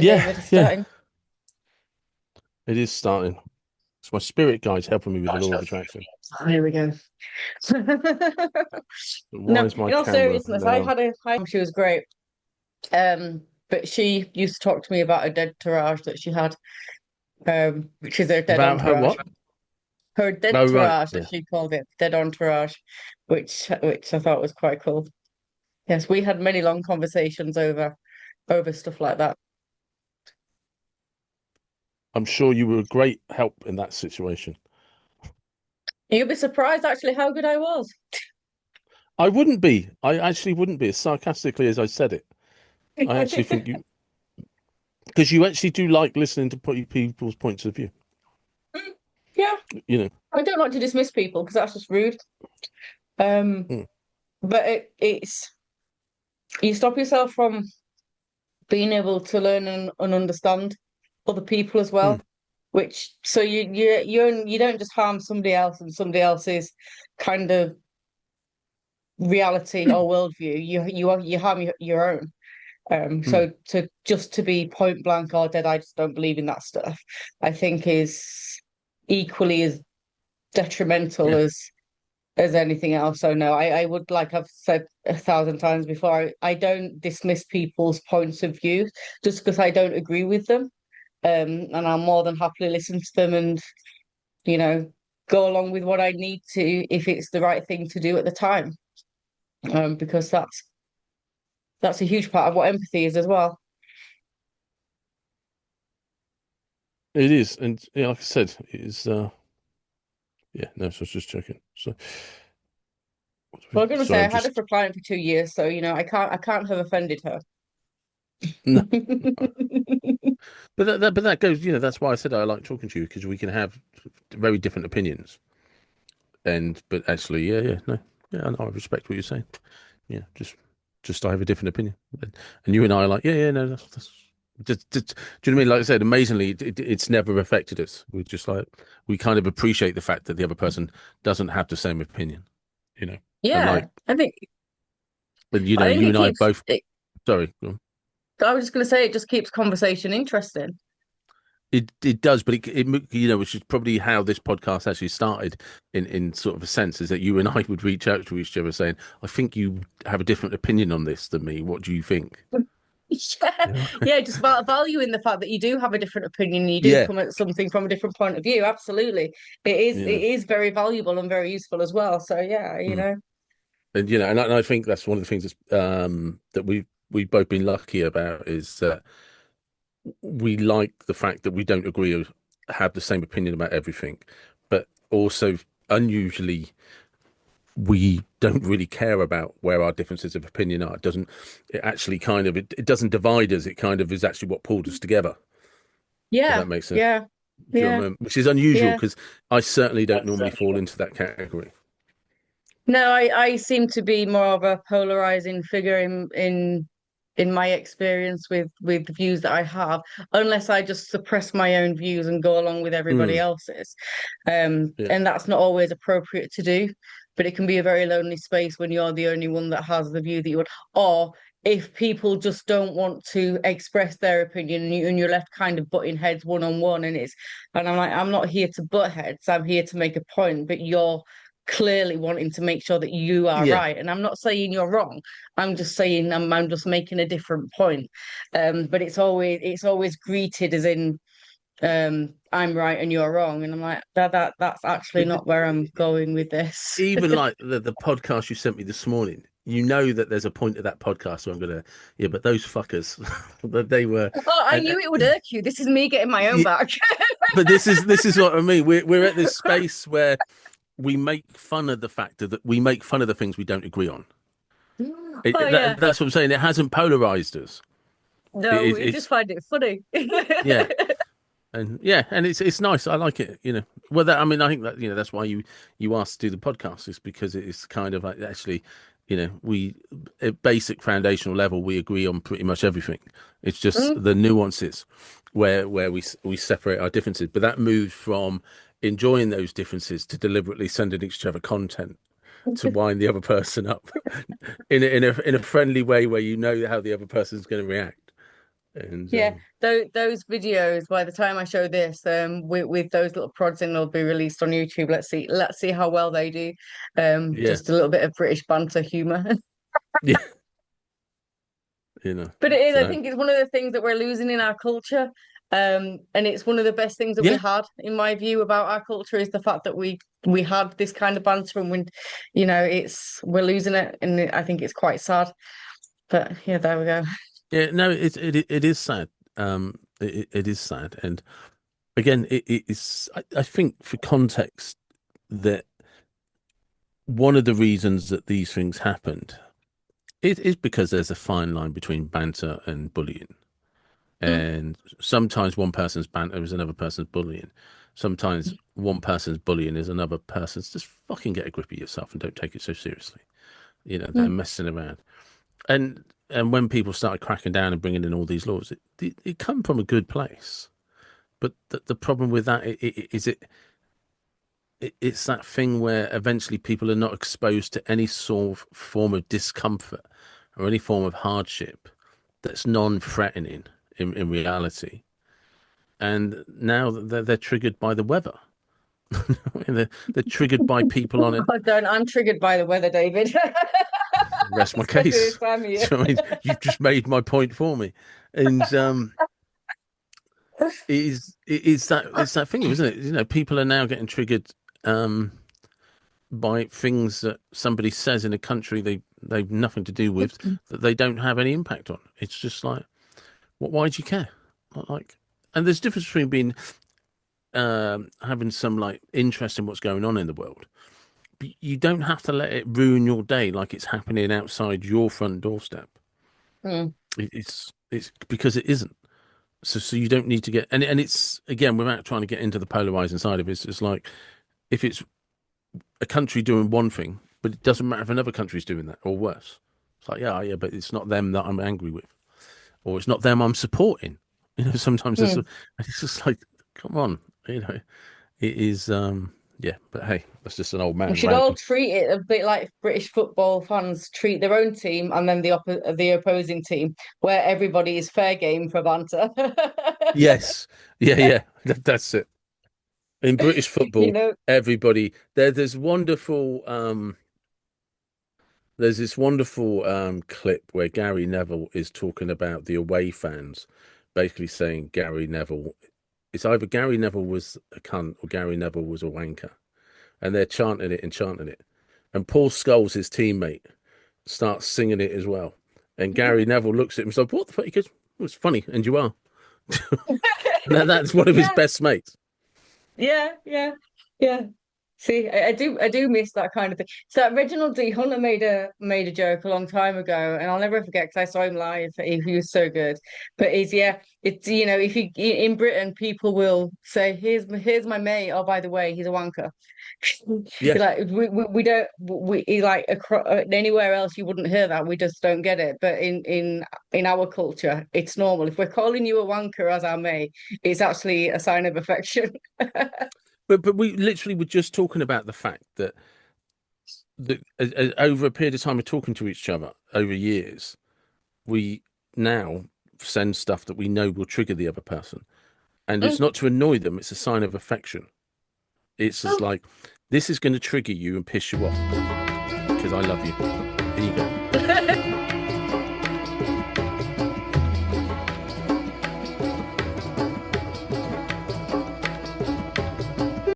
starting, Yeah, David. It's yeah, starting. it is starting. It's my spirit guide's helping me with the law of attraction. Oh, here we go. Why No, is my in all camera seriousness, I now? had a hi. She was great. But she used to talk to me about a dead entourage that she had, which is her dead About her entourage. what? Her dead Oh, right. entourage, Yeah. as she called it, dead entourage, which I thought was quite cool. Yes, we had many long conversations over stuff like that. I'm sure you were a great help in that situation. You'll be surprised actually how good I was. I wouldn't be. I actually wouldn't be, as sarcastically as I said it. I actually think you, because you actually do like listening to people's points of view. Yeah, You know. I don't like to dismiss people because that's just rude. Um, Mm, but it's you stop yourself from being able to learn and understand other people as mm, well. Which so you don't just harm somebody else and somebody else's kind of reality or worldview. You harm your own. mm. So to be point blank or dead, I just don't believe in that stuff. I think is equally as detrimental Yeah. as anything else. So no, I would like I've said a thousand times before, I don't dismiss people's points of view just because I don't agree with them. And I'll more than happily listen to them and, you know, go along with what I need to if it's the right thing to do at the time. Because that's a huge part of what empathy is as well. It is, and yeah, like I said, it is. Yeah, no, so I was just checking. So, Well, I'm gonna sorry, say I'm I had her just for a client for 2 years, so I can't have offended her. no. But that goes. That's why I said I like talking to you because we can have very different opinions. But actually, yeah, no, yeah, I respect what you're saying. Yeah, just I have a different opinion, and you and I are like, yeah, no, that's do you know what I mean? Like I said, amazingly, it's never affected us. We just like we kind of appreciate the fact that the other person doesn't have the same opinion, you know, and like, Yeah, and I think you it and I keeps both. it, Sorry, go on. I was just gonna say it just keeps conversation interesting. It does, but which is probably how this podcast actually started in sort of a sense, is that you and I would reach out to each other saying, "I think you have a different opinion on this than me. What do you think?" Yeah, Yeah, yeah, just value in the fact that you do have a different opinion and you do yeah, come at something from a different point of view. Absolutely. It yeah. is very valuable and very useful as well. So yeah, Mm. And and I think that's one of the things that we've both been lucky about is that we like the fact that we don't agree or have the same opinion about everything, but also unusually we don't really care about where our differences of opinion are. It actually kind of it doesn't divide us. It kind of is actually what pulled us together, if yeah, that makes sense. yeah, Do you know yeah, what I mean? Which is unusual yeah. because I certainly don't normally fall into that category. No, I seem to be more of a polarizing figure in my experience with the views that I have, unless I just suppress my own views and go along with everybody Mm, else's. yeah, And that's not always appropriate to do, but it can be a very lonely space when you're the only one that has the view that you would, or if people just don't want to express their opinion and you're left kind of butting heads one on one, and I'm like, I'm not here to butt heads, I'm here to make a point, but you're clearly wanting to make sure that you are yeah. right. And I'm not saying you're wrong. I'm just saying I'm just making a different point. But it's always greeted as in I'm right and you're wrong. And I'm like, that's actually But not where I'm going with this. even like the podcast you sent me this morning, you know that there's a point of that podcast where I'm gonna, yeah, but those fuckers, that they were, Oh, I and knew it would irk you. This is me getting my own yeah, back. but this is what I mean. We're at this space where we make fun of the fact that we make fun of the things we don't agree on. Oh yeah. That's what I'm saying. It hasn't polarized us. No, we just It's find it funny. yeah, and it's nice. I like it. Well, I mean, I think that that's why you asked to do the podcast is because it is kind of like actually, we at basic foundational level we agree on pretty much everything. It's just Mm. the nuances where we separate our differences. But that moves from enjoying those differences to deliberately sending each other content to wind the other person up in a friendly way where you know how the other person's going to react. And Yeah, those videos. By the time I show this, with those little prods in, they'll be released on YouTube. Let's see how well they do. yeah, Just a little bit of British banter humor. yeah, you know. But it is, I So think it's one of the things that we're losing in our culture. And it's one of the best things that we yeah, had, in my view, about our culture is the fact that we had this kind of banter, and we're losing it, and I think it's quite sad. But yeah, there we go. yeah. No, it is sad. It is sad, and again, it is. I think for context that one of the reasons that these things happened it is because there's a fine line between banter and bullying. Mm, And sometimes one person's banter is another person's bullying. Sometimes one person's bullying is another person's just fucking get a grip of yourself and don't take it so seriously. You know, they're mm. messing around. And when people started cracking down and bringing in all these laws, it come from a good place. But the problem with that it's that thing where eventually people are not exposed to any sort of form of discomfort or any form of hardship that's non-threatening in reality. And now they're triggered by the weather. They're triggered by people on it. I don't. I'm triggered by the weather, David. Rest my Especially this case. time of year. So I mean, you've just made my point for me. And it's that thing, isn't it? You know, people are now getting triggered um, by things that somebody says in a country they've nothing to do with that they don't have any impact on. It's just like, why do you care? Like, and there's a difference between being having some like interest in what's going on in the world. But you don't have to let it ruin your day like it's happening outside your front doorstep. Mm, It's because it isn't. So you don't need to get and it's again without trying to get into the polarizing side of it. It's just like if it's a country doing one thing, but it doesn't matter if another country's doing that or worse. It's like yeah, but it's not them that I'm angry with, or it's not them I'm supporting. You know, sometimes mm. it's just like, come on, you know, it is, yeah. But hey, that's just an old We man should all ranting. treat it a bit like British football fans treat their own team and then the opposing team, where everybody is fair game for banter. Yes, yeah, that's it. In British You football, know, everybody there's wonderful there's this wonderful clip where Gary Neville is talking about the away fans, basically saying Gary Neville. It's either Gary Neville was a cunt or Gary Neville was a wanker, and they're chanting it and chanting it. And Paul Scholes, his teammate, starts singing it as well. And Gary Neville looks at him and says, "What the fuck?" He goes, "Well, it's funny, and you are." And that's one of his yeah, best mates. yeah. See, I do miss that kind of thing. So Reginald D. Hunter made a joke a long time ago, and I'll never forget because I saw him live. He was so good. But he's yeah, it's if you in Britain, people will say, here's my mate. Oh, by the way, he's a wanker." Yeah, Like we don't like anywhere else you wouldn't hear that. We just don't get it. But in our culture, it's normal. If we're calling you a wanker as our mate, it's actually a sign of affection. but we literally were just talking about the fact that over a period of time of talking to each other over years, we now send stuff that we know will trigger the other person. And it's not to annoy them, it's a sign of affection. It's just like, this is going to trigger you and piss you off because I love you. Here you go.